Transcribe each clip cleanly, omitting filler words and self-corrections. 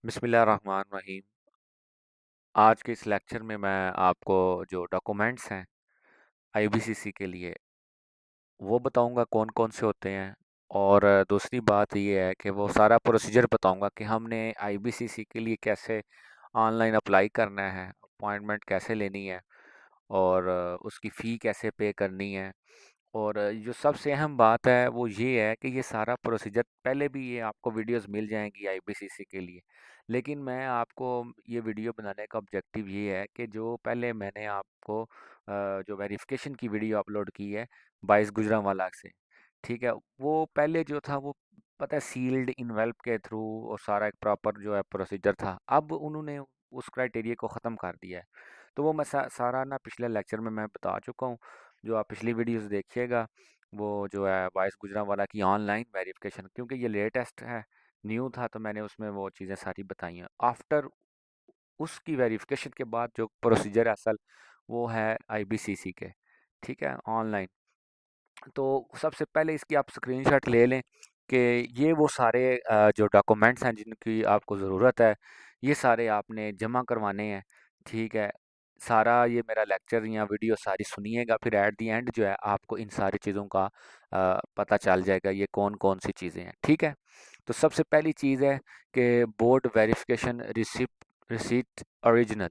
बिस्मिल्लाहिर्रहमानिर्रहीम। आज के इस लेक्चर में मैं आपको जो डॉक्यूमेंट्स हैं आईबीसीसी के लिए वो बताऊंगा कौन कौन से होते हैं। और दूसरी बात ये है कि वो सारा प्रोसीजर बताऊंगा कि हमने आईबीसीसी के लिए कैसे ऑनलाइन अप्लाई करना है, अपॉइंटमेंट कैसे लेनी है और उसकी फ़ी कैसे पे करनी है। और जो सबसे अहम बात है वो ये है कि ये सारा प्रोसीजर पहले भी ये आपको वीडियोस मिल जाएंगी आईबीसीसी के लिए, लेकिन मैं आपको ये वीडियो बनाने का ऑब्जेक्टिव ये है कि जो पहले मैंने आपको जो वेरिफिकेशन की वीडियो अपलोड की है 22 गुजरांवाला से, ठीक है, वो पहले जो था वो पता है सील्ड इनवेल्प के थ्रू और सारा एक प्रॉपर जो है प्रोसीजर था। अब उन्होंने उस क्राइटेरिया को ख़त्म कर दिया है। तो वो मैं सारा ना पिछले लेक्चर में मैं बता चुका हूँ। जो आप पिछली वीडियोस देखिएगा वो जो है वाइस गुजरांवाला की ऑनलाइन वेरिफिकेशन, क्योंकि ये लेटेस्ट है, न्यू था, तो मैंने उसमें वो चीज़ें सारी बताई हैं। आफ्टर उसकी वेरिफिकेशन के बाद जो प्रोसीजर है असल वो है आईबीसीसी के, ठीक है, ऑनलाइन। तो सबसे पहले इसकी आप स्क्रीनशॉट ले लें कि ये वो सारे जो डॉक्यूमेंट्स हैं जिनकी आपको ज़रूरत है, ये सारे आपने जमा करवाने हैं, ठीक है। सारा ये मेरा लेक्चर या वीडियो सारी सुनिएगा, फिर एट दी एंड जो है आपको इन सारी चीज़ों का पता चल जाएगा ये कौन कौन सी चीज़ें हैं, ठीक है। तो सबसे पहली चीज़ है कि board verification receipt receipt original,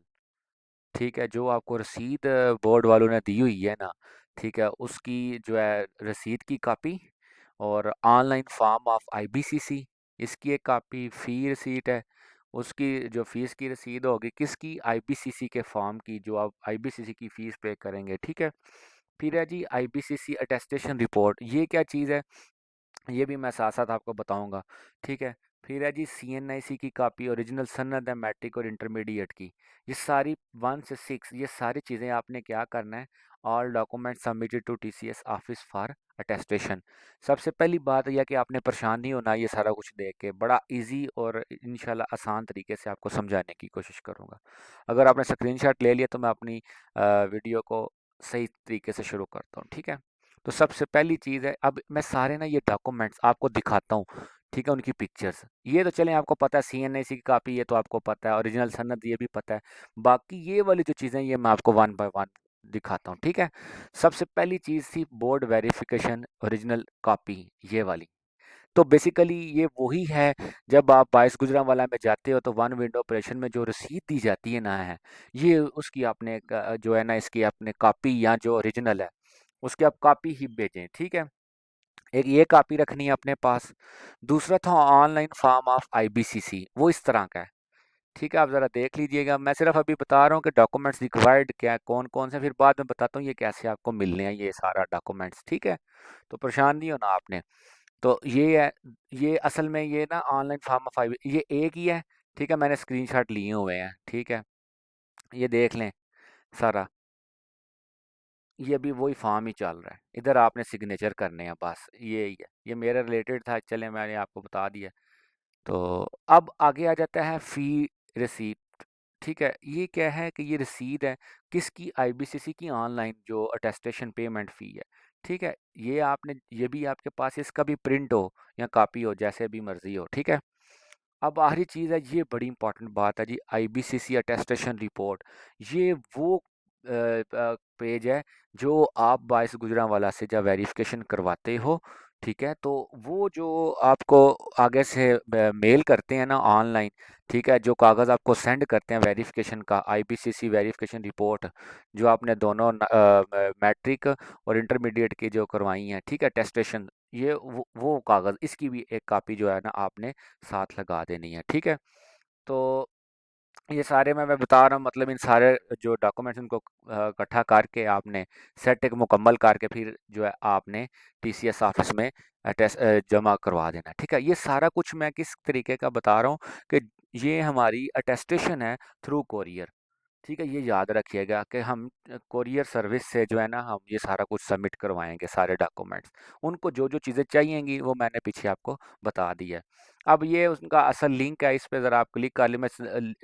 ठीक है, जो आपको रसीद बोर्ड वालों ने दी हुई है ना, ठीक है, उसकी जो है रसीद की कॉपी और ऑनलाइन फॉर्म ऑफ आईबीसीसी, इसकी एक कॉपी, फी रिसीट है, उसकी जो फीस की रसीद होगी किसकी, आईबीसीसी के फॉर्म की, जो आप आईबीसीसी की फीस पे करेंगे, ठीक है। फिर है जी आईबीसीसी अटेस्टेशन रिपोर्ट, ये क्या चीज़ है ये भी मैं साथ साथ आपको बताऊंगा, ठीक है। फिर है जी सीएनआईसी की कॉपी, ओरिजिनल सनद है मैट्रिक और इंटरमीडिएट की, ये सारी 1 से 6 ये सारी चीज़ें आपने क्या करना है, all document submitted to TCS office for attestation. सबसे पहली बात यह कि आपने परेशान नहीं होना, ये सारा कुछ देख के बड़ा इजी और इंशाल्लाह आसान तरीके से आपको समझाने की कोशिश करूँगा। अगर आपने स्क्रीनशॉट ले लिया तो मैं अपनी वीडियो को सही तरीके से शुरू करता हूँ, ठीक है। तो सबसे पहली चीज़ है, अब मैं सारे ना ये डॉक्यूमेंट्स आपको दिखाता हूँ, ठीक है, उनकी पिक्चर्स, ये तो चलें आपको पता है, सीएनआईसी की कॉपी ये तो आपको पता है, ओरिजिनल सनद ये भी पता है। बाकी ये वाली जो चीज़ें ये मैं आपको वन बाय वन दिखाता हूँ, ठीक है। सबसे पहली चीज़ थी बोर्ड वेरिफिकेशन ओरिजिनल कॉपी, ये वाली। तो बेसिकली ये वही है, जब आप 22 गुजरांवाला में जाते हो तो वन विंडो ऑपरेशन में जो रसीद दी जाती है ना है, ये उसकी आपने जो है ना इसकी आपने कॉपी या जो ओरिजिनल है उसकी आप कॉपी ही भेजें, ठीक है। एक ये कॉपी रखनी है अपने पास। दूसरा था ऑनलाइन फॉर्म ऑफ आईबीसीसी, वो इस तरह का है, ठीक है, आप ज़रा देख लीजिएगा। मैं सिर्फ अभी बता रहा हूँ कि डॉक्यूमेंट्स रिक्वायर्ड क्या है, कौन कौन से, फिर बाद में बताता हूँ ये कैसे आपको मिलने हैं ये सारा डॉक्यूमेंट्स, ठीक है। तो परेशान नहीं होना आपने। तो ये है, ये असल में ये ना ऑनलाइन फॉर्म ऑफ आई ये एक ही है, ठीक है, मैंने स्क्रीनशॉट लिए हुए हैं, ठीक है, ये देख लें सारा। ये अभी वही फॉर्म ही चल रहा है, इधर आपने सिग्नेचर करने हैं, बस ये ही है, ये मेरे रिलेटेड था, चले मैंने आपको बता दिया। तो अब आगे आ जाता है फ़ी रिसीप्ट, ठीक है, ये क्या है कि ये रसीद है किसकी, आईबीसीसी की ऑनलाइन जो अटेस्टेशन पेमेंट फ़ी है, ठीक है। ये आपने ये भी आपके पास इसका भी प्रिंट हो या कॉपी हो, जैसे भी मर्जी हो, ठीक है। अब आखिरी चीज़ है, ये बड़ी इंपॉर्टेंट बात है जी, आईबीसीसी अटेस्टेशन रिपोर्ट। ये वो पेज है जो आप बाईस गुजरांवाला से जब वेरिफिकेशन करवाते हो, ठीक है, तो वो जो आपको आगे से मेल करते हैं ना ऑनलाइन, ठीक है, जो कागज़ आपको सेंड करते हैं वेरिफिकेशन का, आईबीसीसी वेरिफिकेशन रिपोर्ट, जो आपने दोनों मैट्रिक और इंटरमीडिएट की जो करवाई हैं, ठीक है, टेस्टेशन, ये वो कागज़, इसकी भी एक कॉपी जो है ना आपने साथ लगा देनी है, ठीक है। तो ये सारे मैं बता रहा हूँ, मतलब इन सारे जो डॉक्यूमेंट्स उनको इकट्ठा करके आपने सेट एक मुकम्मल करके फिर जो है आपने टीसीएस ऑफिस में जमा करवा देना, ठीक है। ये सारा कुछ मैं किस तरीके का बता रहा हूँ कि ये हमारी अटेस्टेशन है थ्रू कोरियर, ठीक है। ये याद रखिएगा कि हम कोरियर सर्विस से जो है ना हम ये सारा कुछ सबमिट करवाएंगे, सारे डॉक्यूमेंट्स, उनको जो जो चीज़ें चाहिएंगी वो मैंने पीछे आपको बता दी है। अब ये उनका असल लिंक है, इस पे ज़रा आप क्लिक कर ले, मैं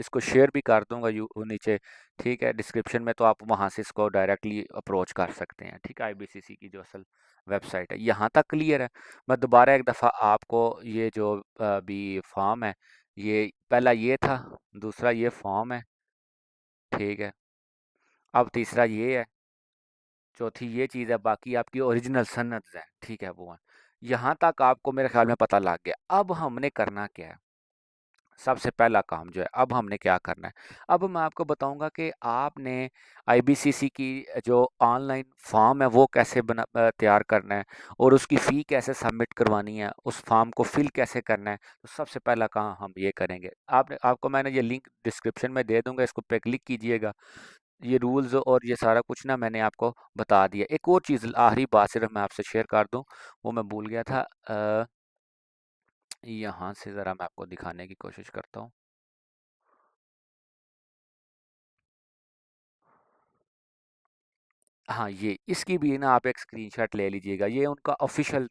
इसको शेयर भी कर दूंगा यू नीचे, ठीक है, डिस्क्रिप्शन में, तो आप वहाँ से इसको डायरेक्टली अप्रोच कर सकते हैं, ठीक है। आईबीसीसी की जो असल वेबसाइट है, यहाँ तक क्लियर है। मैं दोबारा एक दफ़ा आपको ये जो भी फॉर्म है ये पहला ये था, दूसरा ये फॉर्म है, ठीक है। अब तीसरा ये है, चौथी ये चीज़ है, बाकी आपकी ओरिजिनल सनद है, ठीक है, वो है। यहाँ तक आपको मेरे ख्याल में पता लग गया। अब हमने करना क्या है? सबसे पहला काम जो है, अब हमने क्या करना है? अब मैं आपको बताऊंगा कि आपने आईबीसीसी की जो ऑनलाइन फॉर्म है वो कैसे तैयार करना है, और उसकी फ़ी कैसे सबमिट करवानी है, उस फॉर्म को फिल कैसे करना है। तो सबसे पहला काम हम ये करेंगे, आपने आपको मैंने ये लिंक डिस्क्रिप्शन में दे दूंगा, इसको पे क्लिक कीजिएगा। ये रूल्स और ये सारा कुछ ना मैंने आपको बता दिया। एक और चीज़ आखिरी बात सिर्फ मैं आपसे शेयर कर दूं, वो मैं भूल गया था। यहाँ से ज़रा मैं आपको दिखाने की कोशिश करता हूँ। हाँ, ये इसकी भी ना आप एक स्क्रीनशॉट ले लीजिएगा। ये उनका ऑफिशियल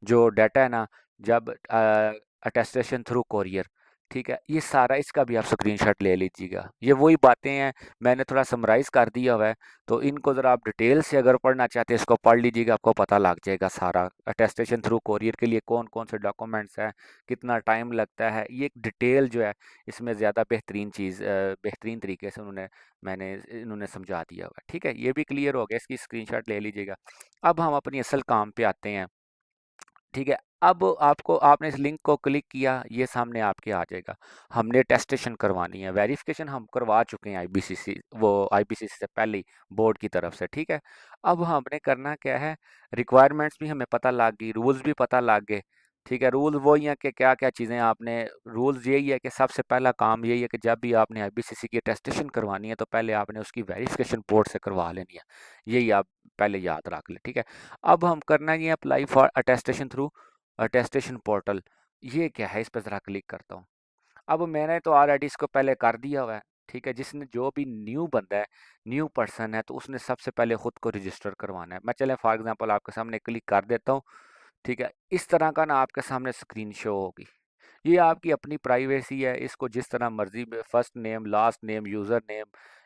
जो डाटा है ना, जब अटेस्टेशन थ्रू कोरियर, ठीक है, ये सारा इसका भी आप स्क्रीनशॉट ले लीजिएगा। ये वही बातें हैं, मैंने थोड़ा समराइज कर दिया हुआ है। तो इनको ज़रा आप डिटेल से अगर पढ़ना चाहते हैं, इसको पढ़ लीजिएगा, आपको पता लग जाएगा सारा। अटेस्टेशन थ्रू कोरियर के लिए कौन कौन से डॉक्यूमेंट्स हैं, कितना टाइम लगता है, ये एक डिटेल जो है इसमें ज़्यादा बेहतरीन चीज़, बेहतरीन तरीके से इन्होंने समझा दिया हुआ है। ठीक है, ये भी क्लियर हो गया, इसकी स्क्रीनशॉट ले लीजिएगा। अब हम अपनी असल काम पे आते हैं। ठीक है, अब आपको आपने इस लिंक को क्लिक किया, ये सामने आपके आ जाएगा। हमने टेस्टेशन करवानी है, वेरिफिकेशन हम करवा चुके हैं आईबीसीसी, वो आईबीसीसी से पहले ही बोर्ड की तरफ से, ठीक है। अब हमने करना क्या है, रिक्वायरमेंट्स भी हमें पता लग गई, रूल्स भी पता लग गए। ठीक है, रूल वही है कि क्या क्या चीज़ें आपने, रूल्स यही है कि सबसे पहला काम यही है कि जब भी आपने आईबीसीसी की टेस्टेशन करवानी है तो पहले आपने उसकी वेरिफिकेशन बोर्ड से करवा लेनी है। यही आप पहले याद रख लें, ठीक है। अब हम करना ये apply for attestation through attestation portal. ये क्या है, इस पर ज़रा क्लिक करता हूँ। अब मैंने तो ऑलरेडी इसको पहले कर दिया हुआ है, ठीक है। जिसने जो भी न्यू बंदा है, न्यू पर्सन है, तो उसने सबसे पहले खुद को रजिस्टर करवाना है। मैं चले फॉर एग्जांपल आपके सामने क्लिक कर देता हूँ, ठीक है। इस तरह का ना आपके सामने स्क्रीन शो होगी। ये आपकी अपनी प्राइवेसी है, इसको जिस तरह मर्जी में first name, last name, user name,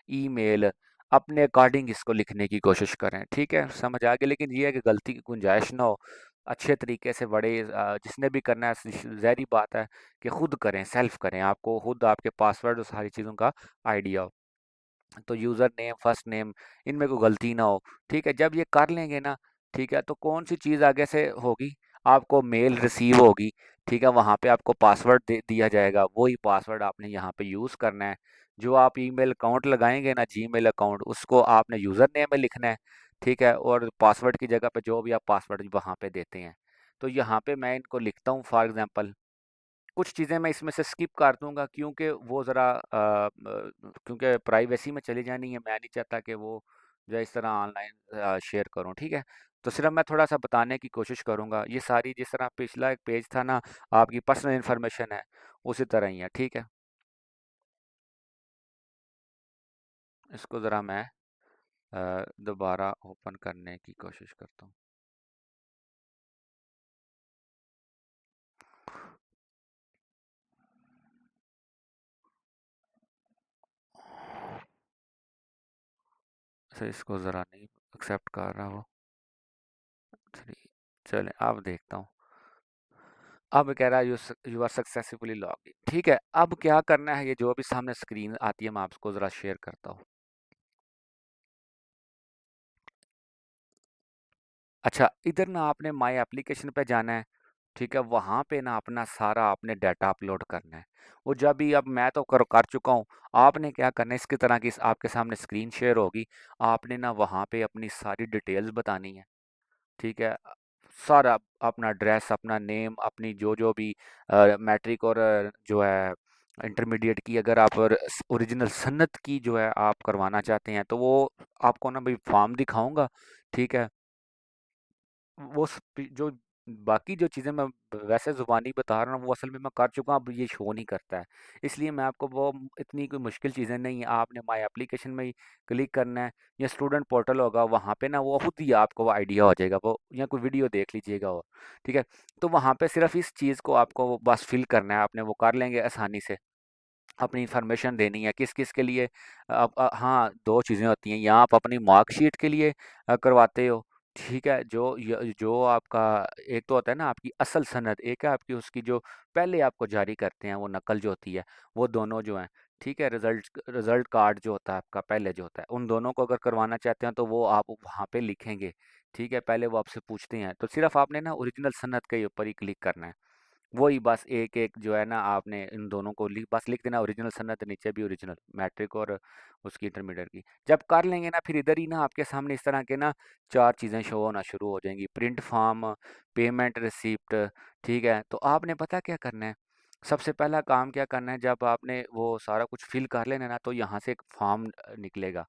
email, अपने अकॉर्डिंग इसको लिखने की कोशिश करें, ठीक है। समझ आ गया, लेकिन ये है कि गलती की गुंजाइश ना हो। अच्छे तरीके से बड़े जिसने भी करना है, ज़ाहिर बात है कि खुद करें, सेल्फ करें, आपको खुद आपके पासवर्ड और सारी चीज़ों का आइडिया हो। तो यूज़र नेम, फर्स्ट नेम, इनमें कोई गलती ना हो, ठीक है। जब ये कर लेंगे ना, ठीक है, तो कौन सी चीज़ आगे से होगी, आपको मेल रिसीव होगी, ठीक है। वहाँ पे आपको पासवर्ड दे दिया जाएगा, वही पासवर्ड आपने यहाँ पे यूज़ करना है। जो आप ईमेल अकाउंट लगाएंगे ना, जीमेल अकाउंट, उसको आपने यूज़र नेम में लिखना है, ठीक है। और पासवर्ड की जगह पे जो भी आप पासवर्ड वहाँ पे देते हैं, तो यहाँ पे मैं इनको लिखता हूँ फॉर एग्जांपल। कुछ चीज़ें मैं इसमें से स्किप कर दूंगा, क्योंकि वो ज़रा क्योंकि प्राइवेसी में चली जानी है, मैं नहीं चाहता कि वो जो है इस तरह ऑनलाइन शेयर करूं, ठीक है। तो सिर्फ मैं थोड़ा सा बताने की कोशिश करूंगा। ये सारी जिस तरह पिछला एक पेज था ना, आपकी पर्सनल इन्फॉर्मेशन है, उसी तरह ही है, ठीक है। इसको ज़रा मैं दोबारा ओपन करने की कोशिश करता हूँ। अच्छा, इसको ज़रा नहीं एक्सेप्ट कर रहा वो। चलिए, चलें अब देखता हूँ। अब कह रहा है you are successfully log in, ठीक है। अब क्या करना है, ये जो भी सामने स्क्रीन आती है मैं आपको ज़रा शेयर करता हूँ। अच्छा, इधर ना आपने माई एप्लीकेशन पे जाना है, ठीक है। वहाँ पे ना अपना सारा आपने डाटा अपलोड करना है। वो जब भी, अब मैं तो कर चुका हूँ, आपने क्या करना है, इसकी तरह की आपके सामने स्क्रीन शेयर होगी। आपने ना वहाँ पे अपनी सारी डिटेल्स बतानी है, ठीक है। सारा अपना एड्रेस, अपना नेम, अपनी जो जो भी मैट्रिक और जो है इंटरमीडिएट की, अगर आप ओरिजिनल सन्नत की जो है आप करवाना चाहते हैं, तो वो आपको ना भाई फॉर्म दिखाऊंगा, ठीक है। वो जो बाकी जो चीज़ें मैं वैसे ज़ुबानी बता रहा हूँ, वो असल में मैं कर चुका हूँ, अब ये शो नहीं करता है। इसलिए मैं आपको वो इतनी कोई मुश्किल चीज़ें नहीं है, आपने माई एप्लीकेशन में ही क्लिक करना है, या स्टूडेंट पोर्टल होगा, वहाँ पे ना वो खुद ही आपको वो आइडिया हो जाएगा, वो या कोई वीडियो देख लीजिएगा वो, ठीक है। तो वहाँ पे सिर्फ इस चीज़ को आपको बस फिल करना है, आपने वो कर लेंगे आसानी से। अपनी इन्फॉर्मेशन देनी है किस किस के लिए। अब हाँ, दो चीज़ें होती हैं, या आप अपनी मार्कशीट के लिए करवाते हो, ठीक है, जो आपका एक तो होता है ना आपकी असल सनद, एक है आपकी उसकी जो पहले आपको जारी करते हैं वो नकल जो होती है, वो दोनों जो हैं, ठीक है, रिजल्ट रिजल्ट कार्ड जो होता है आपका पहले जो होता है, उन दोनों को अगर करवाना चाहते हैं तो वो आप वहाँ पे लिखेंगे। ठीक है, पहले वो आपसे पूछते हैं, तो सिर्फ आपने ना ओरिजिनल सनद के ऊपर ही क्लिक करना है। वही बस एक एक जो है ना आपने इन दोनों को बस लिख देना, ओरिजिनल सनद, नीचे भी ओरिजिनल मैट्रिक और उसकी इंटरमीडिएट की। जब कर लेंगे ना फिर इधर ही ना आपके सामने इस तरह के ना चार चीज़ें शो होना शुरू हो जाएंगी, प्रिंट फॉर्म, पेमेंट रिसिप्ट। ठीक है, तो आपने पता क्या करना है, सबसे पहला काम क्या करना है, जब आपने वो सारा कुछ फिल कर लेना ना तो यहाँ से एक फॉर्म निकलेगा।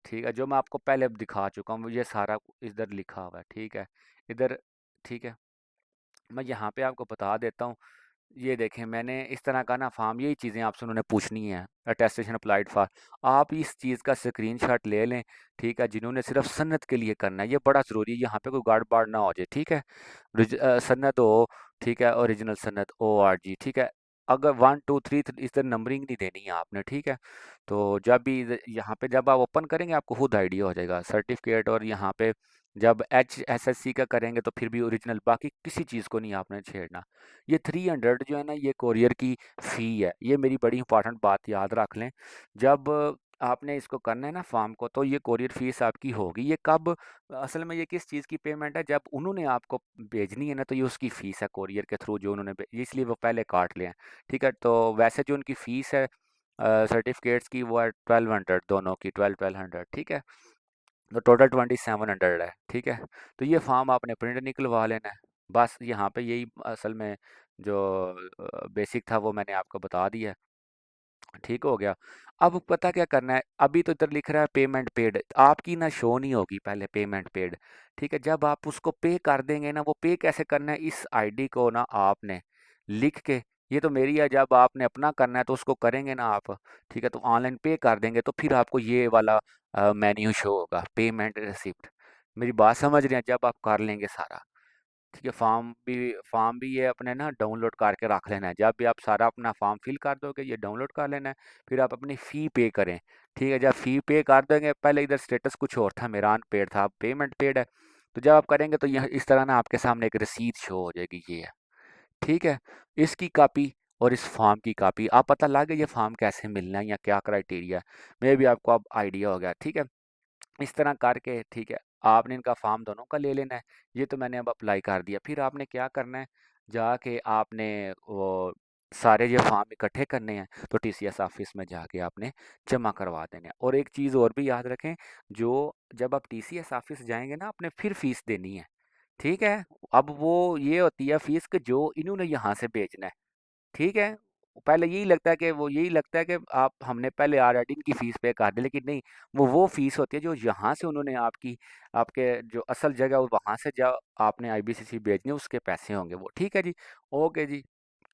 ठीक है, जो मैं आपको पहले दिखा चुका हूँ, ये सारा इधर लिखा हुआ है। ठीक है, इधर, ठीक है, मैं यहाँ पे आपको बता देता हूँ। ये देखें, मैंने इस तरह का ना फॉर्म, यही चीज़ें आपसे उन्होंने पूछनी है, अटेस्टेशन अप्लाइड फॉर। आप इस चीज़ का स्क्रीनशॉट ले लें। ठीक है, जिन्होंने सिर्फ सन्नत के लिए करना है, ये बड़ा ज़रूरी है, यहाँ पे कोई गड़बड़ ना हो जाए। ठीक है, सन्नत हो, ठीक है, ओरिजिनल सन्नत ORG। ठीक है, अगर 1 2 3 इधर नंबरिंग नहीं देनी है आपने। ठीक है, तो जब भी यहाँ पे जब आप ओपन करेंगे आपको खुद आइडिया हो जाएगा सर्टिफिकेट, और यहाँ पे जब HSSC का करेंगे तो फिर भी ओरिजिनल, बाकी किसी चीज़ को नहीं आपने छेड़ना। ये 300 जो है ना, ये कोरियर की फ़ी है, ये मेरी बड़ी इंपॉर्टेंट बात याद रख लें। जब आपने इसको करना है ना फॉर्म को, तो ये कोरियर फीस आपकी होगी। ये कब, असल में ये किस चीज़ की पेमेंट है, जब उन्होंने आपको भेजनी है ना, तो ये उसकी फ़ीस है कोरियर के थ्रू जो उन्होंने इसलिए वो पहले काट लिया है। ठीक है, तो वैसे जो उनकी फ़ीस है सर्टिफिकेट्स की, वो है 1200, दोनों की 1200। ठीक है, तो टोटल 2700 है। ठीक है, तो ये फॉर्म आपने प्रिंट निकलवा लेना है। बस यहाँ पे यही असल में जो बेसिक था वो मैंने आपको बता दिया। ठीक हो गया। अब पता क्या करना है, अभी तो इधर लिख रहा है पेमेंट पेड, आपकी ना शो नहीं होगी पहले पेमेंट पेड। ठीक है, जब आप उसको पे कर देंगे ना, वो पे कैसे करना है, इस आईडी को ना आपने लिख के, ये तो मेरी है, जब आपने अपना करना है तो उसको करेंगे ना आप। ठीक है, तो ऑनलाइन पे कर देंगे तो फिर आपको ये वाला मेन्यू शो होगा, पेमेंट रिसिप्ट। मेरी बात समझ रहे हैं, जब आप कर लेंगे सारा। ठीक है, फॉर्म भी ये अपने ना डाउनलोड करके रख लेना है, जब भी आप सारा अपना फॉर्म फिल कर दोगे ये डाउनलोड कर लेना है। फिर आप अपनी फ़ी पे करें। ठीक है, जब फ़ी पे कर दोगे, पहले इधर स्टेटस कुछ और था, मेरा अनपेड था, अब पेमेंट पेड है। तो जब आप करेंगे तो यह इस तरह ना आपके सामने एक रसीद शो हो जाएगी, ये है। ठीक है, इसकी कॉपी और इस फॉर्म की कॉपी, आप पता लग गया ये फॉर्म कैसे मिलना है या क्या क्राइटेरिया है, मे भी आपको अब आइडिया हो गया। ठीक है, इस तरह करके, ठीक है, आपने इनका फॉर्म दोनों का ले लेना है। ये तो मैंने अब अप्लाई कर दिया, फिर आपने क्या करना है, जाके आपने वो सारे ये फॉर्म इकट्ठे करने हैं, तो TCS ऑफिस में जाके आपने जमा करवा देने हैं। और एक चीज़ और भी याद रखें, जो जब आप TCS ऑफिस जाएंगे ना, आपने फिर फीस देनी है। ठीक है, अब वो ये होती है फीस कि जो इन्होंने यहाँ से बेचना है। ठीक है, पहले यही लगता है कि वो यही लगता है कि आप हमने पहले ऑलरेडी इनकी फ़ीस पे कर दी, लेकिन नहीं, वो फ़ीस होती है जो यहाँ से उन्होंने आपकी, आपके जो असल जगह वहाँ से जो आपने IBCC भेजनी है उसके पैसे होंगे वो। ठीक है जी, ओके जी,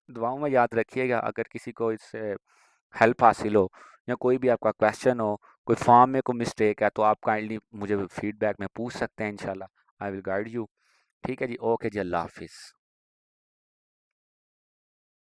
दुआओं में याद रखिएगा। अगर किसी को इससे हेल्प हासिल हो या कोई भी आपका क्वेश्चन हो, कोई फॉर्म में कोई मिस्टेक है, तो आप काइंडली मुझे फीडबैक में पूछ सकते हैं, इंशाल्लाह आई विल गाइड यू। ठीक है जी, ओके जी, अल्लाह हाफिज़।